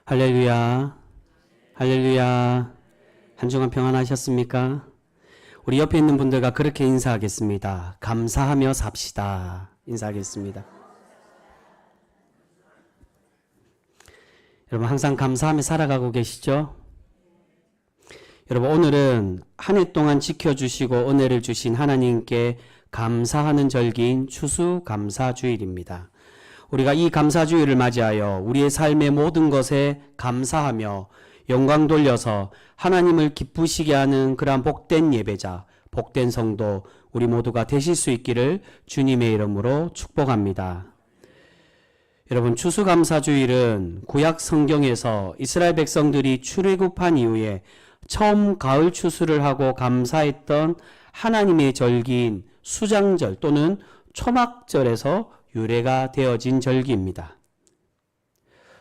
할렐루야, 할렐루야. 한 주간 평안하셨습니까? 우리 옆에 있는 분들과 그렇게 인사하겠습니다. 감사하며 삽시다. 인사하겠습니다. 여러분 항상 감사하며 살아가고 계시죠? 여러분 오늘은 한 해 동안 지켜주시고 은혜를 주신 하나님께 감사하는 절기인 추수감사주일입니다. 우리가 이 감사주일을 맞이하여 우리의 삶의 모든 것에 감사하며 영광 돌려서 하나님을 기쁘시게 하는 그러한 복된 예배자, 복된 성도 우리 모두가 되실 수 있기를 주님의 이름으로 축복합니다. 여러분 추수감사주일은 구약 성경에서 이스라엘 백성들이 출애굽한 이후에 처음 가을 추수를 하고 감사했던 하나님의 절기인 수장절 또는 초막절에서 유래가 되어진 절기입니다.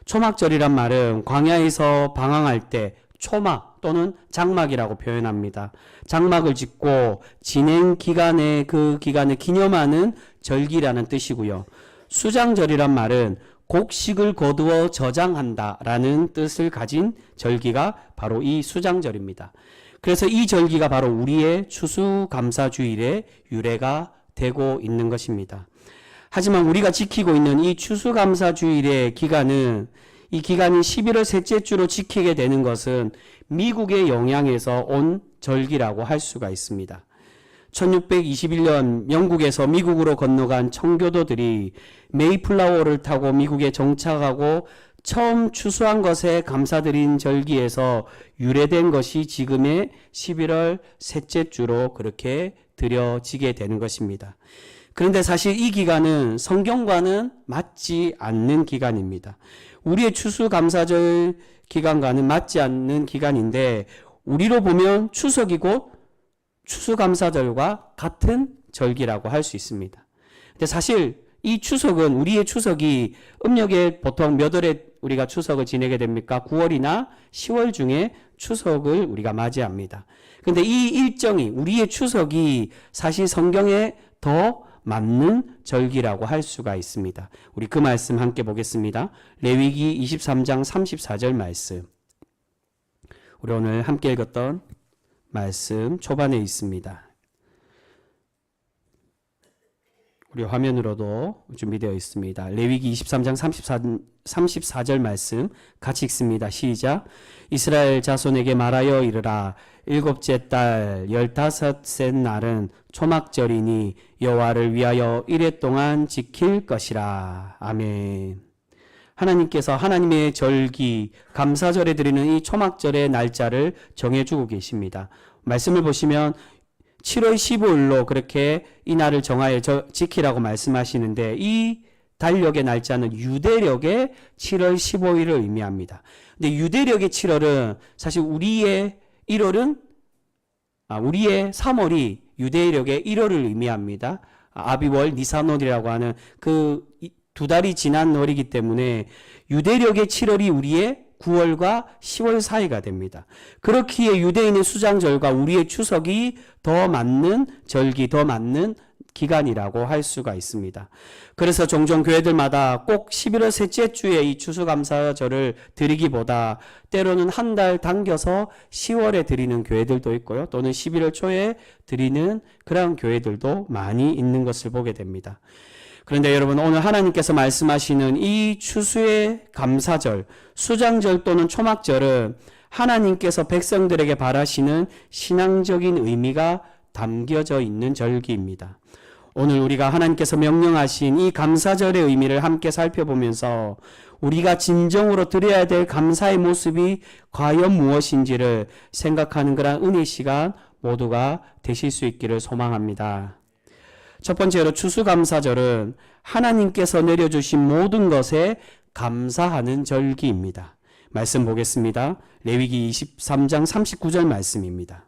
초막절이란 말은 광야에서 방황할 때 초막 또는 장막이라고 표현합니다. 장막을 짓고 진행 기간에 그 기간을 기념하는 절기라는 뜻이고요. 수장절이란 말은 곡식을 거두어 저장한다라는 뜻을 가진 절기가 바로 이 수장절입니다. 그래서 이 절기가 바로 우리의 추수감사주일의 유래가 되고 있는 것입니다. 하지만 우리가 지키고 있는 이 추수감사주일의 기간은 이 기간이 11월 셋째 주로 지키게 되는 것은 미국의 영향에서 온 절기라고 할 수가 있습니다. 1621년 영국에서 미국으로 건너간 청교도들이 메이플라워를 타고 미국에 정착하고 처음 추수한 것에 감사드린 절기에서 유래된 것이 지금의 11월 셋째 주로 그렇게 드려지게 되는 것입니다. 그런데 사실 이 기간은 성경과는 맞지 않는 기간입니다. 우리의 추수감사절 기간과는 맞지 않는 기간인데 우리로 보면 추석이 곧 추수감사절과 같은 절기라고 할 수 있습니다. 근데 사실 이 추석은 우리의 추석이 음력에 보통 몇 월에 우리가 추석을 지내게 됩니까? 9월이나 10월 중에 추석을 우리가 맞이합니다. 그런데 이 일정이 우리의 추석이 사실 성경에 더 맞는 절기라고 할 수가 있습니다. 우리 그 말씀 함께 보겠습니다. 레위기 23장 34절 말씀. 우리 오늘 함께 읽었던 말씀 초반에 있습니다. 우리 화면으로도 준비되어 있습니다. 레위기 23장 34절 말씀 같이 읽습니다. 시작. 이스라엘 자손에게 말하여 이르라. 일곱째 달 15셋 날은 초막절이니 여호와를 위하여 이레 동안 지킬 것이라. 아멘. 하나님께서 하나님의 절기 감사절에 드리는 이 초막절의 날짜를 정해주고 계십니다. 말씀을 보시면 7월 15일로 그렇게 이 날을 정하여 지키라고 말씀하시는데 이 달력의 날짜는 유대력의 7월 15일을 의미합니다. 근데 유대력의 7월은 사실 우리의 3월이 유대력의 1월을 의미합니다. 아비월 니산월이라고 하는 그 두 달이 지난 월이기 때문에 유대력의 7월이 우리의 9월과 10월 사이가 됩니다. 그렇기에 유대인의 수장절과 우리의 추석이 더 맞는 절기, 더 맞는 기간이라고 할 수가 있습니다. 그래서 종종 교회들마다 꼭 11월 셋째 주에 이 추수감사절을 드리기보다 때로는 한 달 당겨서 10월에 드리는 교회들도 있고요. 또는 11월 초에 드리는 그런 교회들도 많이 있는 것을 보게 됩니다. 그런데 여러분 오늘 하나님께서 말씀하시는 이 추수의 감사절, 수장절 또는 초막절은 하나님께서 백성들에게 바라시는 신앙적인 의미가 담겨져 있는 절기입니다. 오늘 우리가 하나님께서 명령하신 이 감사절의 의미를 함께 살펴보면서 우리가 진정으로 드려야 될 감사의 모습이 과연 무엇인지를 생각하는 그런 은혜 시간 모두가 되실 수 있기를 소망합니다. 첫 번째로 추수감사절은 하나님께서 내려주신 모든 것에 감사하는 절기입니다. 말씀 보겠습니다. 레위기 23장 39절 말씀입니다.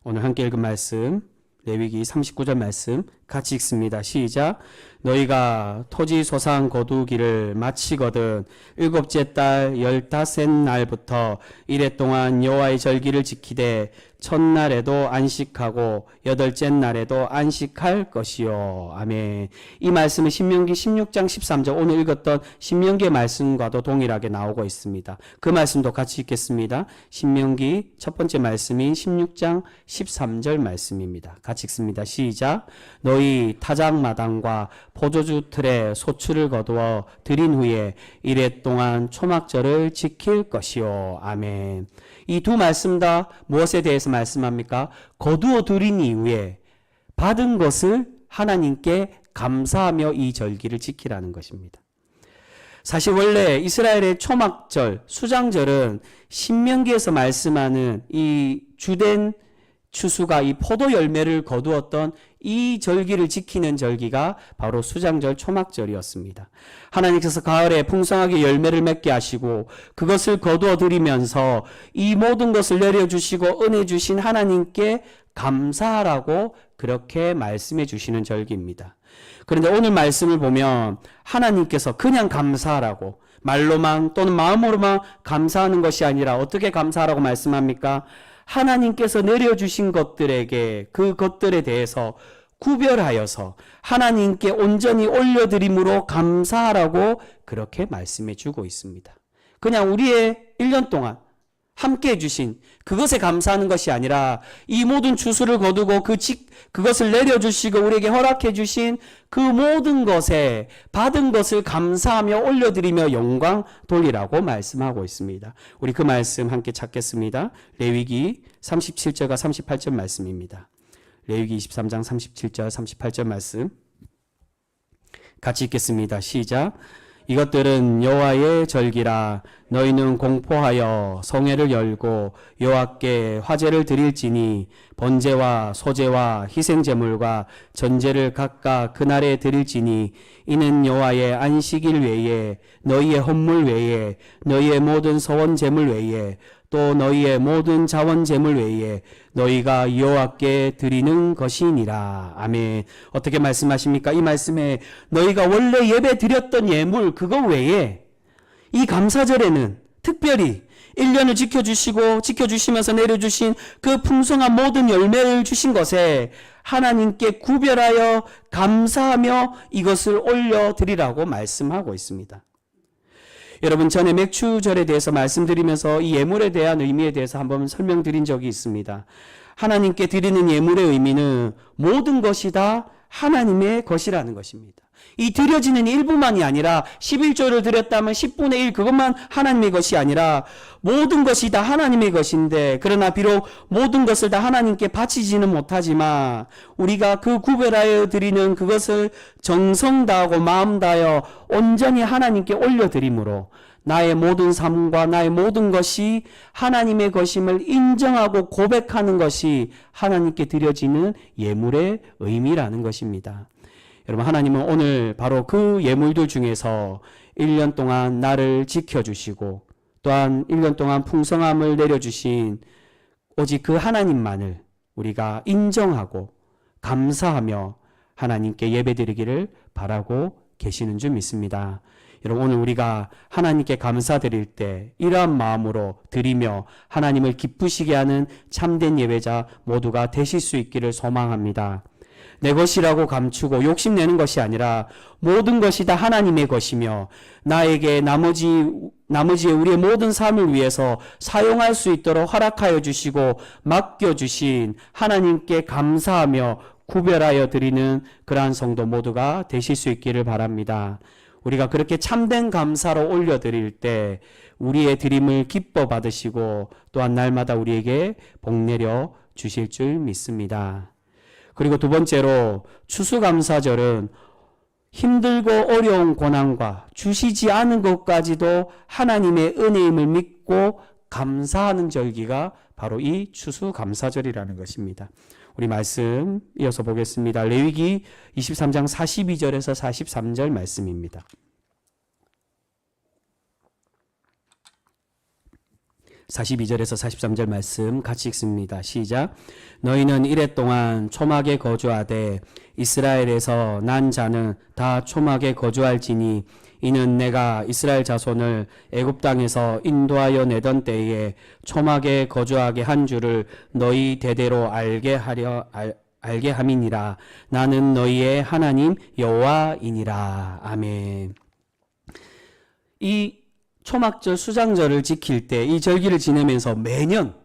오늘 함께 읽은 말씀 레위기 39절 말씀 같이 읽습니다. 시작. 너희가 토지 소상 거두기를 마치거든 일곱째 달 15날부터 이래 동안 여호와의 절기를 지키되 첫날에도 안식하고 여덟째 날에도 안식할 것이요. 아멘. 이 말씀은 신명기 16장 13절 오늘 읽었던 신명기의 말씀과도 동일하게 나오고 있습니다. 그 말씀도 같이 읽겠습니다. 신명기 첫 번째 말씀인 16장 13절 말씀입니다. 같이 읽습니다. 시작. 너희 타작마당과 포도주 틀에 소출을 거두어 들인 후에 이래 동안 초막절을 지킬 것이요. 아멘. 이 두 말씀 다 무엇에 대해서 말씀합니까? 거두어 들인 이후에 받은 것을 하나님께 감사하며 이 절기를 지키라는 것입니다. 사실 원래 이스라엘의 초막절, 수장절은 신명기에서 말씀하는 이 주된 추수가 이 포도 열매를 거두었던 이 절기를 지키는 절기가 바로 수장절 초막절이었습니다. 하나님께서 가을에 풍성하게 열매를 맺게 하시고 그것을 거두어 드리면서 이 모든 것을 내려주시고 은혜 주신 하나님께 감사하라고 그렇게 말씀해 주시는 절기입니다. 그런데 오늘 말씀을 보면 하나님께서 그냥 감사하라고 말로만 또는 마음으로만 감사하는 것이 아니라 어떻게 감사하라고 말씀합니까? 하나님께서 내려주신 것들에게 그 것들에 대해서 구별하여서 하나님께 온전히 올려드림으로 감사하라고 그렇게 말씀해 주고 있습니다. 그냥 우리의 1년 동안 함께 해주신 그것에 감사하는 것이 아니라 이 모든 추수를 거두고 그것을 내려주시고 우리에게 허락해 주신 그 모든 것에 받은 것을 감사하며 올려드리며 영광 돌리라고 말씀하고 있습니다. 우리 그 말씀 함께 찾겠습니다. 레위기 37절과 38절 말씀입니다. 레위기 23장 37절 38절 말씀 같이 읽겠습니다. 시작. 이것들은 여호와의 절기라. 너희는 공포하여 성회를 열고 여호와께 화제를 드릴지니 번제와 소제와 희생제물과 전제를 각각 그날에 드릴지니 이는 여호와의 안식일 외에 너희의 헌물 외에 너희의 모든 서원 제물 외에 또 너희의 모든 자원 제물 외에 너희가 여호와께 드리는 것이니라. 아멘. 어떻게 말씀하십니까? 이 말씀에 너희가 원래 예배 드렸던 예물 그거 외에 이 감사절에는 특별히 1년을 지켜주시면서 내려주신 그 풍성한 모든 열매를 주신 것에 하나님께 구별하여 감사하며 이것을 올려드리라고 말씀하고 있습니다. 여러분, 전에 맥추절에 대해서 말씀드리면서 이 예물에 대한 의미에 대해서 한번 설명드린 적이 있습니다. 하나님께 드리는 예물의 의미는 모든 것이 다 하나님의 것이라는 것입니다. 이 드려지는 일부만이 아니라 11조를 드렸다면 10분의 1 그것만 하나님의 것이 아니라 모든 것이 다 하나님의 것인데, 그러나 비록 모든 것을 다 하나님께 바치지는 못하지만 우리가 그 구별하여 드리는 그것을 정성 다하고 마음 다하여 온전히 하나님께 올려드림으로 나의 모든 삶과 나의 모든 것이 하나님의 것임을 인정하고 고백하는 것이 하나님께 드려지는 예물의 의미라는 것입니다. 여러분, 하나님은 오늘 바로 그 예물들 중에서 1년 동안 나를 지켜주시고 또한 1년 동안 풍성함을 내려주신 오직 그 하나님만을 우리가 인정하고 감사하며 하나님께 예배드리기를 바라고 계시는 줄 믿습니다. 여러분, 오늘 우리가 하나님께 감사드릴 때 이러한 마음으로 드리며 하나님을 기쁘시게 하는 참된 예배자 모두가 되실 수 있기를 소망합니다. 내 것이라고 감추고 욕심내는 것이 아니라 모든 것이 다 하나님의 것이며 나에게 나머지의 우리의 모든 삶을 위해서 사용할 수 있도록 허락하여 주시고 맡겨주신 하나님께 감사하며 구별하여 드리는 그러한 성도 모두가 되실 수 있기를 바랍니다. 우리가 그렇게 참된 감사로 올려드릴 때 우리의 드림을 기뻐 받으시고 또한 날마다 우리에게 복 내려 주실 줄 믿습니다. 그리고 두 번째로 추수감사절은 힘들고 어려운 고난과 주시지 않은 것까지도 하나님의 은혜임을 믿고 감사하는 절기가 바로 이 추수감사절이라는 것입니다. 우리 말씀 이어서 보겠습니다. 레위기 23장 42절에서 43절 말씀입니다. 42절에서 43절 말씀 같이 읽습니다. 시작. 너희는 이레 동안 초막에 거주하되 이스라엘에서 난 자는 다 초막에 거주할지니 이는 내가 이스라엘 자손을 애굽 땅에서 인도하여 내던 때에 초막에 거주하게 한 줄을 너희 대대로 알게 함이니라. 나는 너희의 하나님 여호와이니라. 아멘. 이 초막절 수장절을 지킬 때 이 절기를 지내면서 매년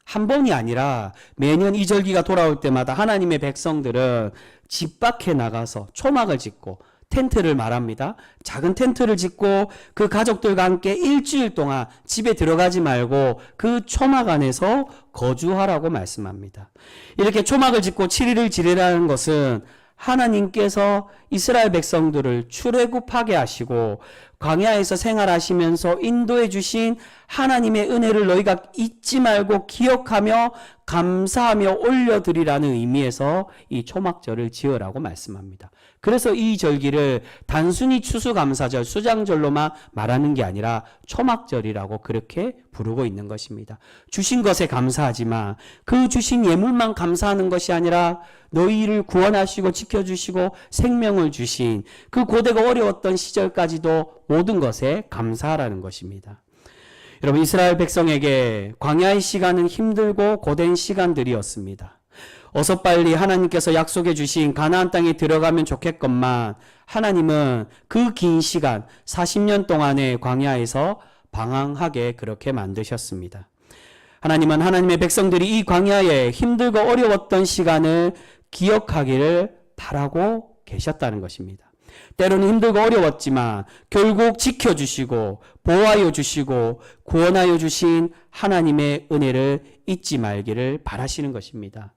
한 번이 아니라 매년 이 절기가 돌아올 때마다 하나님의 백성들은 집 밖에 나가서 초막을 짓고 텐트를 말합니다. 작은 텐트를 짓고 그 가족들과 함께 일주일 동안 집에 들어가지 말고 그 초막 안에서 거주하라고 말씀합니다. 이렇게 초막을 짓고 7일을 지내라는 것은 하나님께서 이스라엘 백성들을 출애굽하게 하시고 광야에서 생활하시면서 인도해 주신 하나님의 은혜를 너희가 잊지 말고 기억하며 감사하며 올려드리라는 의미에서 이 초막절을 지으라고 말씀합니다. 그래서 이 절기를 단순히 추수감사절, 수장절로만 말하는 게 아니라 초막절이라고 그렇게 부르고 있는 것입니다. 주신 것에 감사하지만 그 주신 예물만 감사하는 것이 아니라 너희를 구원하시고 지켜주시고 생명을 주신 그 고되고 어려웠던 시절까지도 모든 것에 감사하라는 것입니다. 여러분, 이스라엘 백성에게 광야의 시간은 힘들고 고된 시간들이었습니다. 어서 빨리 하나님께서 약속해 주신 가나안 땅에 들어가면 좋겠건만 하나님은 그 긴 시간 40년 동안의 광야에서 방황하게 그렇게 만드셨습니다. 하나님은 하나님의 백성들이 이 광야에 힘들고 어려웠던 시간을 기억하기를 바라고 계셨다는 것입니다. 때로는 힘들고 어려웠지만 결국 지켜주시고 보호하여 주시고 구원하여 주신 하나님의 은혜를 잊지 말기를 바라시는 것입니다.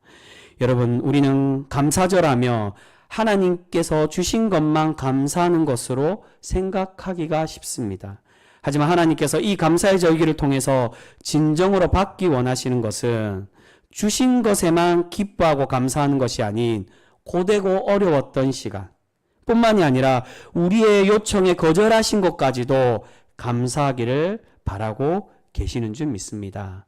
여러분, 우리는 감사절하며 하나님께서 주신 것만 감사하는 것으로 생각하기가 쉽습니다. 하지만 하나님께서 이 감사의 절기를 통해서 진정으로 받기 원하시는 것은 주신 것에만 기뻐하고 감사하는 것이 아닌 고되고 어려웠던 시간 뿐만이 아니라 우리의 요청에 거절하신 것까지도 감사하기를 바라고 계시는 줄 믿습니다.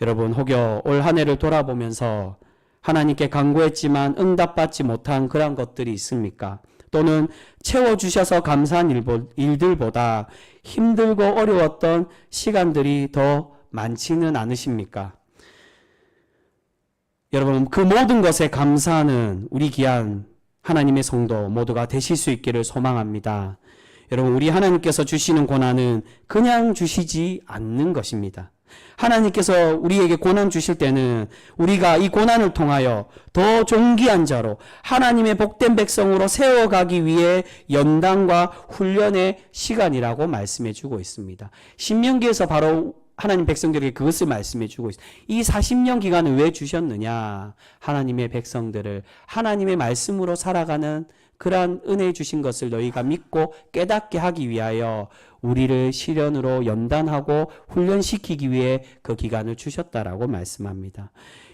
여러분, 혹여 올 한 해를 돌아보면서 하나님께 간구했지만 응답받지 못한 그런 것들이 있습니까? 또는 채워주셔서 감사한 일들보다 힘들고 어려웠던 시간들이 더 많지는 않으십니까? 여러분, 그 모든 것에 감사하는 우리 귀한 하나님의 성도 모두가 되실 수 있기를 소망합니다. 여러분, 우리 하나님께서 주시는 고난은 그냥 주시지 않는 것입니다. 하나님께서 우리에게 고난 주실 때는 우리가 이 고난을 통하여 더 존귀한 자로 하나님의 복된 백성으로 세워가기 위해 연단과 훈련의 시간이라고 말씀해 주고 있습니다. 신명기에서 바로 하나님 백성들에게 그것을 말씀해 주고 있습니다. 이 40년 기간을 왜 주셨느냐? 하나님의 백성들을 하나님의 말씀으로 살아가는 그러한 은혜 주신 것을 너희가 믿고 깨닫게 하기 위하여 우리를 시련으로 연단하고 훈련시키기 위해 그 기간을 주셨다라고 말씀합니다.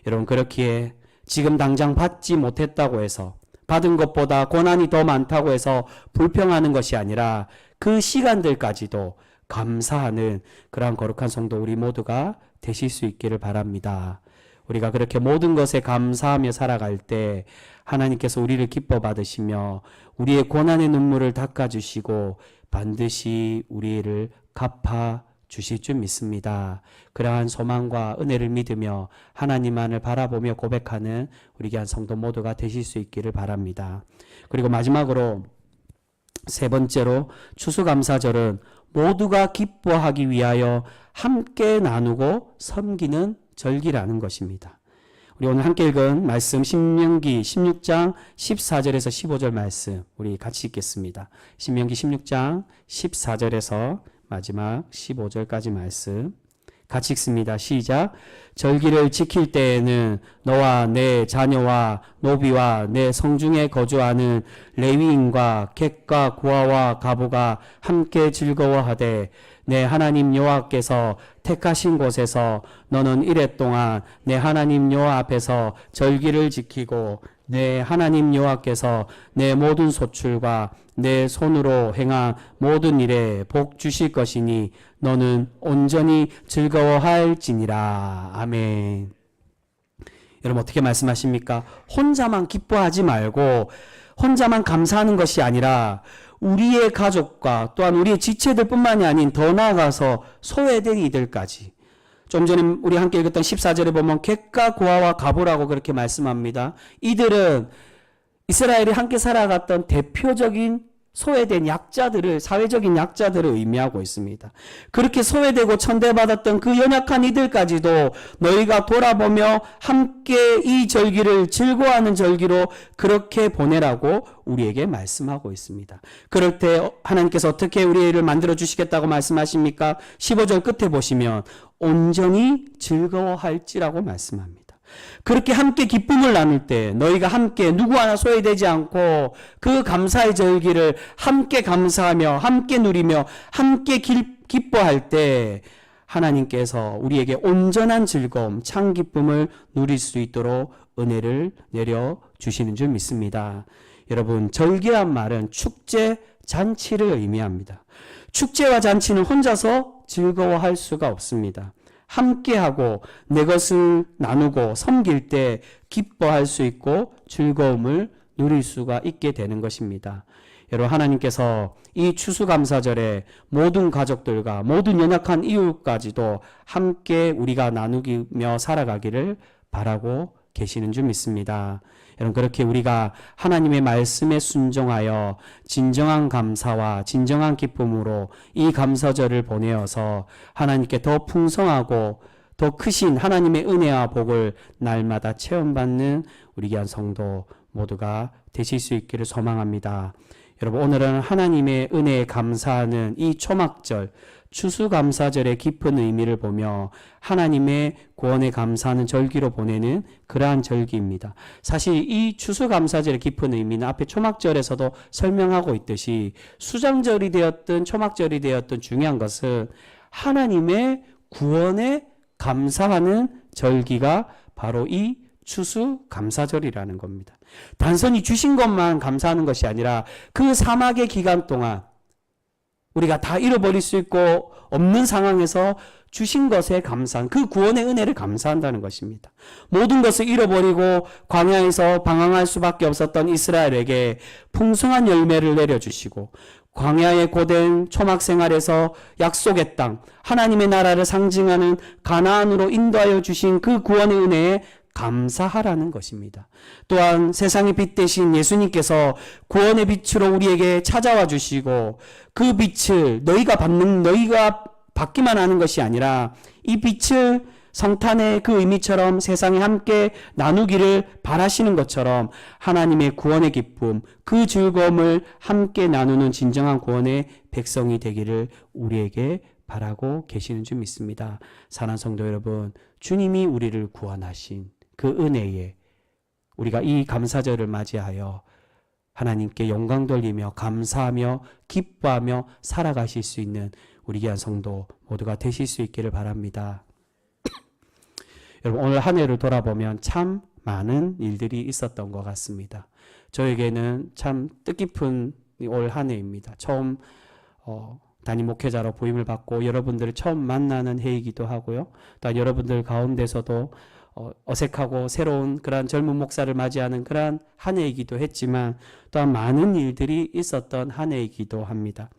여러분, 그렇기에 지금 당장 받지 못했다고 해서 받은 것보다 고난이 더 많다고 해서 불평하는 것이 아니라 그 시간들까지도 감사하는 그러한 거룩한 성도 우리 모두가 되실 수 있기를 바랍니다. 우리가 그렇게 모든 것에 감사하며 살아갈 때 하나님께서 우리를 기뻐 받으시며 우리의 고난의 눈물을 닦아주시고 반드시 우리를 갚아 주실 줄 믿습니다. 그러한 소망과 은혜를 믿으며 하나님만을 바라보며 고백하는 우리 귀한 성도 모두가 되실 수 있기를 바랍니다. 그리고 마지막으로 세 번째로 추수감사절은 모두가 기뻐하기 위하여 함께 나누고 섬기는 절기라는 것입니다. 우리 오늘 함께 읽은 말씀 신명기 16장 14절에서 15절 말씀 우리 같이 읽겠습니다. 신명기 16장 14절에서 마지막 15절까지 말씀 같이 읽습니다. 시작. 절기를 지킬 때에는 너와 내 자녀와 노비와 내 성중에 거주하는 레위인과 객과 고아와 가부가 함께 즐거워하되 내 하나님 여호와께서 택하신 곳에서 너는 이랫 동안 내 하나님 여호와 앞에서 절기를 지키고 내 하나님 여호와께서 내 모든 소출과 내 손으로 행한 모든 일에 복 주실 것이니 너는 온전히 즐거워할지니라. 아멘. 여러분 어떻게 말씀하십니까? 혼자만 기뻐하지 말고 혼자만 감사하는 것이 아니라 우리의 가족과 또한 우리의 지체들뿐만이 아닌 더 나아가서 소외된 이들까지, 좀 전에 우리 함께 읽었던 14절에 보면 객과 고아와 가보라고 그렇게 말씀합니다. 이들은 이스라엘이 함께 살아갔던 대표적인 소외된 약자들을, 사회적인 약자들을 의미하고 있습니다. 그렇게 소외되고 천대받았던 그 연약한 이들까지도 너희가 돌아보며 함께 이 절기를 즐거워하는 절기로 그렇게 보내라고 우리에게 말씀하고 있습니다. 그럴 때 하나님께서 어떻게 우리를 만들어 주시겠다고 말씀하십니까? 15절 끝에 보시면 온전히 즐거워할지라고 말씀합니다. 그렇게 함께 기쁨을 나눌 때 너희가 함께 누구 하나 소외되지 않고 그 감사의 절기를 함께 감사하며 함께 누리며 함께 기뻐할 때 하나님께서 우리에게 온전한 즐거움, 참 기쁨을 누릴 수 있도록 은혜를 내려주시는 줄 믿습니다. 여러분, 절기란 말은 축제, 잔치를 의미합니다. 축제와 잔치는 혼자서 즐거워할 수가 없습니다. 함께하고 내 것을 나누고 섬길 때 기뻐할 수 있고 즐거움을 누릴 수가 있게 되는 것입니다. 여러분, 하나님께서 이 추수감사절에 모든 가족들과 모든 연약한 이웃까지도 함께 우리가 나누며 살아가기를 바라고 계시는 줄 믿습니다. 여러분, 그렇게 우리가 하나님의 말씀에 순종하여 진정한 감사와 진정한 기쁨으로 이 감사절을 보내어서 하나님께 더 풍성하고 더 크신 하나님의 은혜와 복을 날마다 체험받는 우리 귀한 성도 모두가 되실 수 있기를 소망합니다. 여러분, 오늘은 하나님의 은혜에 감사하는 이 초막절, 추수감사절의 깊은 의미를 보며 하나님의 구원에 감사하는 절기로 보내는 그러한 절기입니다. 사실 이 추수감사절의 깊은 의미는 앞에 초막절에서도 설명하고 있듯이 수장절이 되었든 초막절이 되었든 중요한 것은 하나님의 구원에 감사하는 절기가 바로 이 추수감사절이라는 겁니다. 단순히 주신 것만 감사하는 것이 아니라 그 사막의 기간 동안 우리가 다 잃어버릴 수 있고 없는 상황에서 주신 것에 감사한, 그 구원의 은혜를 감사한다는 것입니다. 모든 것을 잃어버리고 광야에서 방황할 수밖에 없었던 이스라엘에게 풍성한 열매를 내려주시고 광야의 고된 초막 생활에서 약속의 땅, 하나님의 나라를 상징하는 가나안으로 인도하여 주신 그 구원의 은혜에 감사하라는 것입니다. 또한 세상의 빛 대신 예수님께서 구원의 빛으로 우리에게 찾아와 주시고 그 빛을 너희가 받기만 하는 것이 아니라 이 빛을 성탄의 그 의미처럼 세상에 함께 나누기를 바라시는 것처럼 하나님의 구원의 기쁨, 그 즐거움을 함께 나누는 진정한 구원의 백성이 되기를 우리에게 바라고 계시는 줄 믿습니다. 사랑하는 성도 여러분, 주님이 우리를 구원하신 그 은혜에 우리가 이 감사절을 맞이하여 하나님께 영광 돌리며 감사하며 기뻐하며 살아가실 수 있는 우리 귀한 성도 모두가 되실 수 있기를 바랍니다. 여러분, 오늘 한 해를 돌아보면 참 많은 일들이 있었던 것 같습니다. 저에게는 참 뜻깊은 올 한 해입니다. 처음 담임 목회자로 부임을 받고 여러분들을 처음 만나는 해이기도 하고요. 또 여러분들 가운데서도 어색하고 새로운 그러한 젊은 목사를 맞이하는 그러한 한 해이기도 했지만 또한 많은 일들이 있었던 한 해이기도 합니다.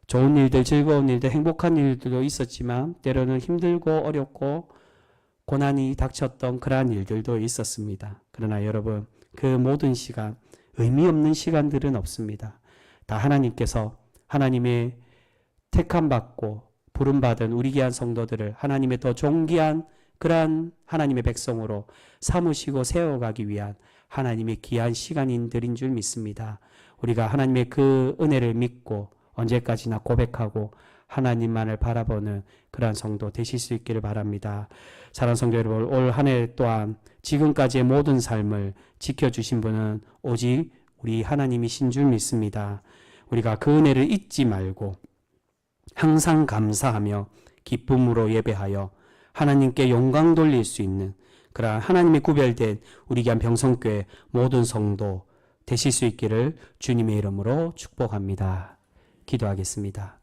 좋은 일들, 즐거운 일들, 행복한 일들도 있었지만 때로는 힘들고 어렵고 고난이 닥쳤던 그러한 일들도 있었습니다. 그러나 여러분, 그 모든 시간, 의미 없는 시간들은 없습니다. 다 하나님께서 하나님의 택함받고 부름받은 우리 귀한 성도들을 하나님의 더 존귀한 그러한 하나님의 백성으로 삼으시고 세워가기 위한 하나님의 귀한 시간인들인 줄 믿습니다. 우리가 하나님의 그 은혜를 믿고 언제까지나 고백하고 하나님만을 바라보는 그러한 성도 되실 수 있기를 바랍니다. 사랑하는 성도 여러분, 올 한 해 또한 지금까지의 모든 삶을 지켜주신 분은 오직 우리 하나님이신 줄 믿습니다. 우리가 그 은혜를 잊지 말고 항상 감사하며 기쁨으로 예배하여 하나님께 영광 돌릴 수 있는 그러한 하나님의 구별된 우리 귀한 병성교회 모든 성도 되실 수 있기를 주님의 이름으로 축복합니다. 기도하겠습니다.